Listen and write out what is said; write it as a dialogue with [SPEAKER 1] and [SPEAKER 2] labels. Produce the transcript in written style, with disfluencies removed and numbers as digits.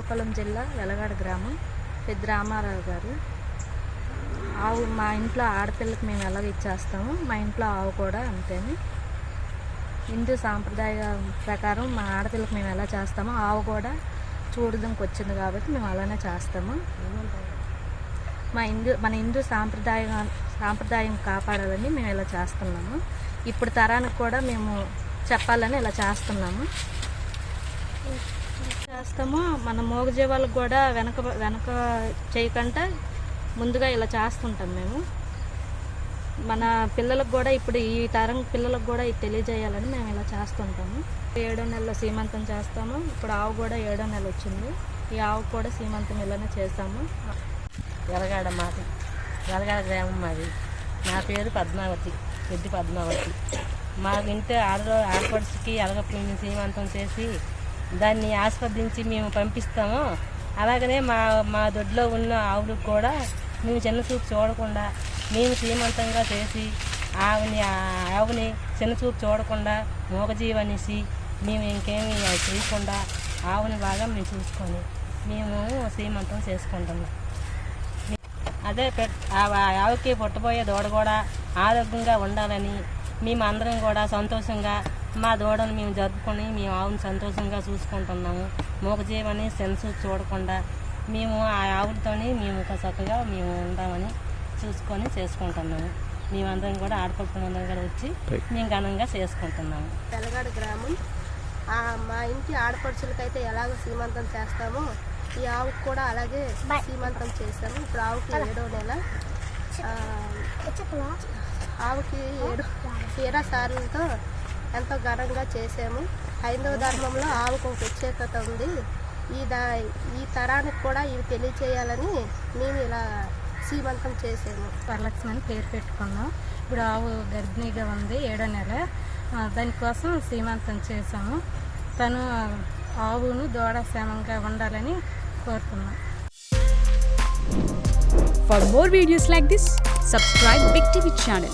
[SPEAKER 1] శ్రీకాకుళం జిల్లా వెలగాడ గ్రామం పెద్ద రామారావు గారు. ఆవు మా ఇంట్లో ఆడపిల్లకి మేము ఎలాగ ఇచ్చేస్తాము, మా ఇంట్లో ఆవు కూడా అంతేని. హిందూ సాంప్రదాయ ప్రకారం మా ఆడపిల్లకి మేము ఎలా చేస్తామో ఆవు కూడా చూడడానికి వచ్చింది కాబట్టి మేము అలానే చేస్తాము. మన హిందూ సాంప్రదాయం కాపాడాలని మేము ఇలా చేస్తున్నాము. ఇప్పుడు తరానికి కూడా మేము చెప్పాలని ఇలా చేస్తున్నాము. మన మూగజీవాలకు కూడా వెనక చేయకుండా ముందుగా ఇలా చేస్తుంటాం మేము. మన పిల్లలకు కూడా ఇప్పుడు ఈ తరం పిల్లలకు కూడా ఇది తెలియజేయాలని మేము ఇలా చేస్తుంటాము. 7వ నెలలో సీమంతం చేస్తాము. ఇప్పుడు ఆవు కూడా 7వ నెల వచ్చింది. ఈ ఆవు కూడా సీమంతం ఇలానే చేస్తాము.
[SPEAKER 2] వెలగాడ మాది, వెలగాడ గ్రామం మాది. నా పేరు పద్మావతి, పెద్ద పద్మావతి. మా ఇంటి ఆడపడుచుకి ఎలగపిండి సీమంతం చేసి దాన్ని ఆస్వాదించి మేము పంపిస్తాము. అలాగనే మా దొడ్లో ఉన్న ఆవులకు కూడా మేము చిన్న చూపు చూడకుండా మేము సీమంతంగా చేసి ఆవుని చిన్న చూపు చూడకుండా మూగజీవనేసి మేము ఇంకేమి చేయకుండా ఆవుని బాగా మేము చూసుకొని మేము సీమంతం చేసుకుంటాము. అదే ఆవుకి పుట్టబోయే దూడ కూడా ఆరోగ్యంగా ఉండాలని మేము అందరం కూడా సంతోషంగా మా దూడను మేము జరుపుకొని మేము ఆవుని సంతోషంగా చూసుకుంటున్నాము. మూగజీవని సెన్సు చూడకుండా మేము ఆ ఆవులతోని మేము చక్కగా మేము ఉందామని చూసుకొని చేసుకుంటున్నాము. మేమందరం కూడా ఆడపడుతులందరం కూడా వచ్చి మేము ఘనంగా చేసుకుంటున్నాము.
[SPEAKER 1] వెలగాడ గ్రామం. మా ఇంటి ఆడపడుచులకైతే ఎలాగో సీమంతం చేస్తామో ఈ ఆవుకు కూడా అలాగే సీమంతం చేశాము. ఇప్పుడు ఆవుకి 7వ నెల. ఆవుకి 7 సార్లతో ఎంతో ఘనంగా చేసాము. హైందవ ధర్మంలో ఆవుకు ఒక ప్రత్యేకత ఉంది. ఈ తరానికి కూడా ఇవి తెలియచేయాలని మేము ఇలా సీమంతం చేసాము.
[SPEAKER 3] వరలక్ష్మి అని పేరు పెట్టుకున్నాం. ఇప్పుడు ఆవు గర్భిణీగా ఉంది, 7వ నెల. దానికోసం సీమంతం చేసాము. తను ఆవును దూడ క్షేమంగా ఉండాలని కోరుతున్నాం.
[SPEAKER 4] For more videos like this, subscribe Big TV channel.